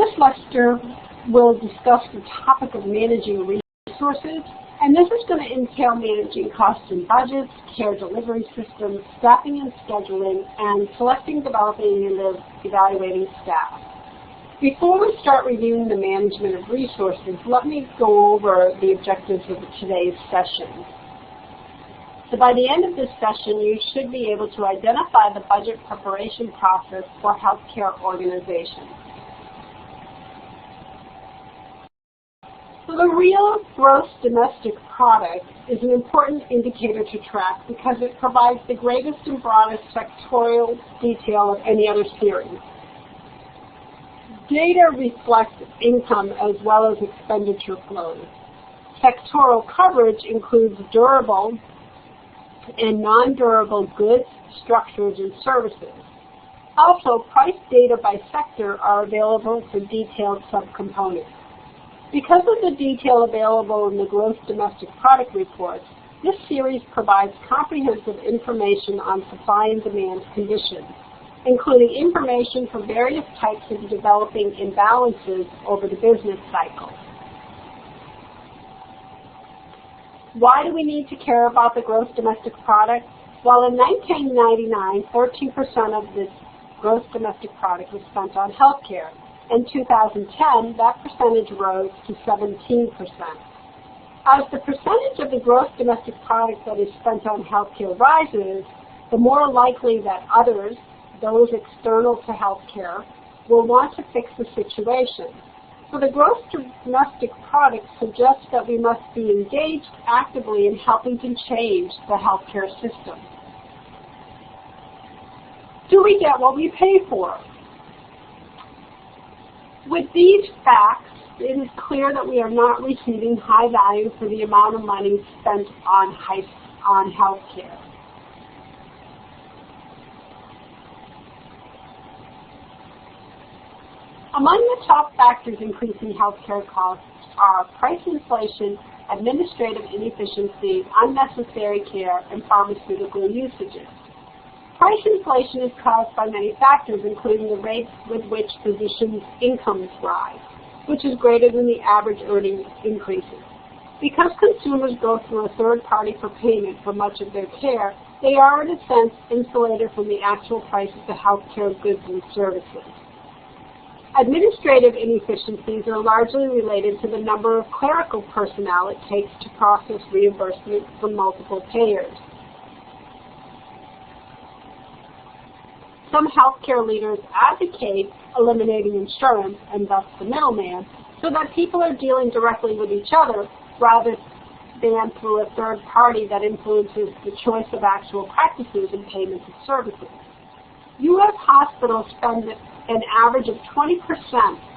This lecture will discuss the topic of managing resources, and this is going to entail managing costs and budgets, care delivery systems, staffing and scheduling, and selecting, developing, and evaluating staff. Before we start reviewing the management of resources, let me go over the objectives of today's session. So by the end of this session, you should be able to identify the budget preparation process for healthcare organizations. So the real gross domestic product is an important indicator to track because it provides the greatest and broadest sectorial detail of any other series. Data reflects income as well as expenditure flows. Sectoral coverage includes durable and non-durable goods, structures, and services. Also, price data by sector are available for detailed subcomponents. Because of the detail available in the Gross Domestic Product reports, this series provides comprehensive information on supply and demand conditions, including information for various types of developing imbalances over the business cycle. Why do we need to care about the gross domestic product? Well, in 1999, 13% of the gross domestic product was spent on health care. In 2010, that percentage rose to 17%. As the percentage of the gross domestic product that is spent on health care rises, the more likely that others, those external to health care, will want to fix the situation. So the gross domestic product suggests that we must be engaged actively in helping to change the healthcare system. Do we get what we pay for? With these facts, it is clear that we are not receiving high value for the amount of money spent on healthcare. Among the top factors increasing healthcare costs are price inflation, administrative inefficiency, unnecessary care, and pharmaceutical usages. Price inflation is caused by many factors, including the rate with which physicians' incomes rise, which is greater than the average earning increases. Because consumers go through a third party for payment for much of their care, they are, in a sense, insulated from the actual prices of healthcare goods and services. Administrative inefficiencies are largely related to the number of clerical personnel it takes to process reimbursement from multiple payers. Some healthcare leaders advocate eliminating insurance, and thus the middleman, so that people are dealing directly with each other rather than through a third party that influences the choice of actual practices and payments of services. U.S. hospitals spend an average of 20%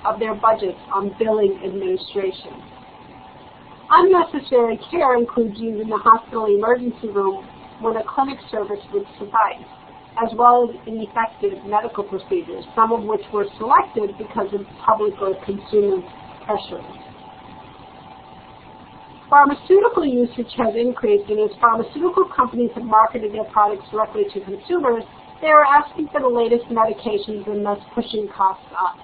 of their budgets on billing administration. Unnecessary care includes using the hospital emergency room when a clinic service would suffice, as well as ineffective medical procedures, some of which were selected because of public or consumer pressures. Pharmaceutical usage has increased, and as pharmaceutical companies have marketed their products directly to consumers, they are asking for the latest medications and thus pushing costs up.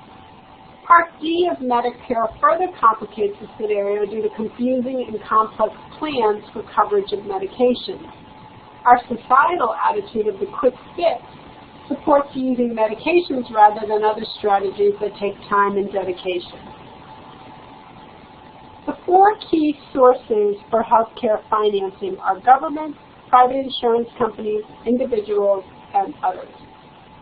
Part D of Medicare further complicates the scenario due to confusing and complex plans for coverage of medications. Our societal attitude of the quick fix supports using medications rather than other strategies that take time and dedication. The four key sources for healthcare financing are government, private insurance companies, individuals, and others.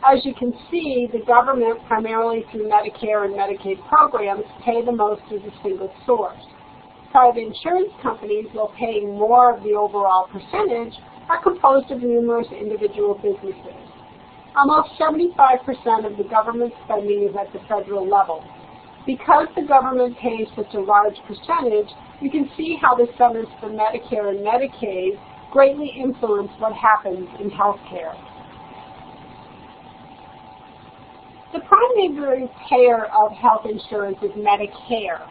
As you can see, the government, primarily through Medicare and Medicaid programs, pay the most as a single source. Private insurance companies, while paying more of the overall percentage, are composed of numerous individual businesses. Almost 75% of the government spending is at the federal level. Because the government pays such a large percentage, you can see how the centers for Medicare and Medicaid greatly influence what happens in healthcare. The primary payer of health insurance is Medicare.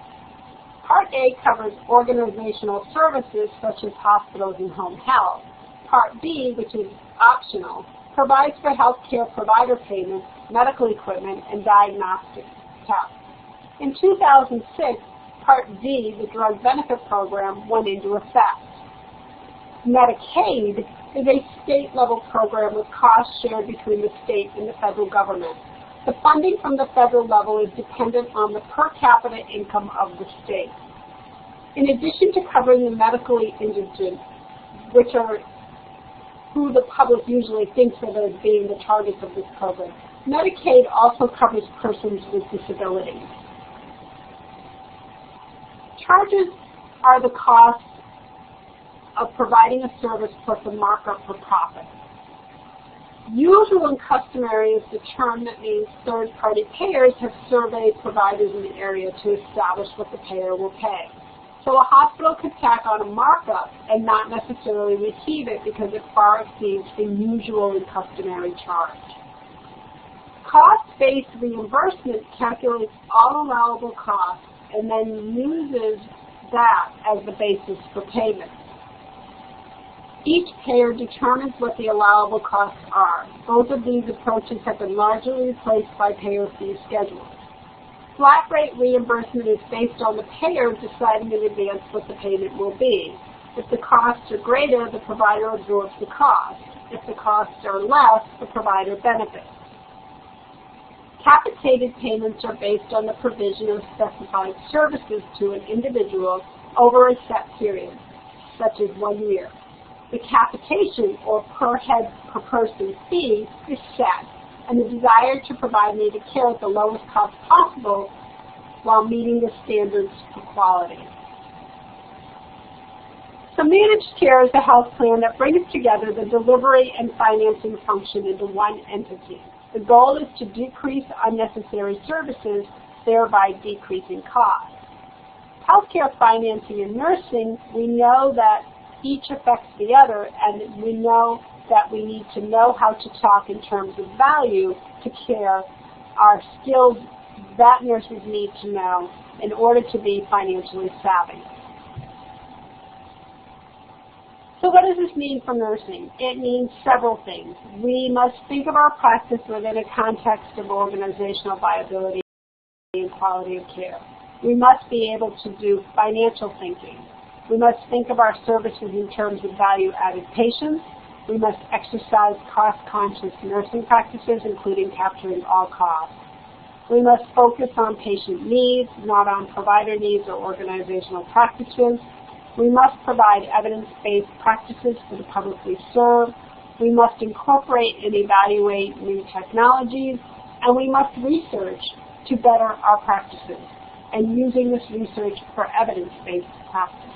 Part A covers organizational services such as hospitals and home health. Part B, which is optional, provides for health care provider payments, medical equipment, and diagnostic tests. In 2006, Part D, the Drug Benefit Program, went into effect. Medicaid is a state-level program with costs shared between the state and the federal government. The funding from the federal level is dependent on the per capita income of the state. In addition to covering the medically indigent, which are who the public usually thinks of as being the targets of this program, Medicaid also covers persons with disabilities. Charges are the costs of providing a service plus a markup for profit. Usual and customary is the term that means third-party payers have surveyed providers in the area to establish what the payer will pay. So a hospital could tack on a markup and not necessarily receive it because it far exceeds the usual and customary charge. Cost-based reimbursement calculates all allowable costs and then uses that as the basis for payment. Each payer determines what the allowable costs are. Both of these approaches have been largely replaced by payer fee schedules. Flat rate reimbursement is based on the payer deciding in advance what the payment will be. If the costs are greater, the provider absorbs the cost. If the costs are less, the provider benefits. Capitated payments are based on the provision of specified services to an individual over a set period, such as 1 year. The capitation, or per head per person fee, is set, and the desire to provide needed care at the lowest cost possible while meeting the standards for quality. So managed care is a health plan that brings together the delivery and financing function into one entity. The goal is to decrease unnecessary services, thereby decreasing costs. Healthcare financing and nursing, we know that each affects the other, and we know that we need to know how to talk in terms of value to care, our skills that nurses need to know in order to be financially savvy. So what does this mean for nursing? It means several things. We must think of our practice within a context of organizational viability and quality of care. We must be able to do financial thinking. We must think of our services in terms of value-added patients. We must exercise cost-conscious nursing practices, including capturing all costs. We must focus on patient needs, not on provider needs or organizational practices. We must provide evidence-based practices for the public we serve. We must incorporate and evaluate new technologies, and we must research to better our practices, and using this research for evidence-based practice.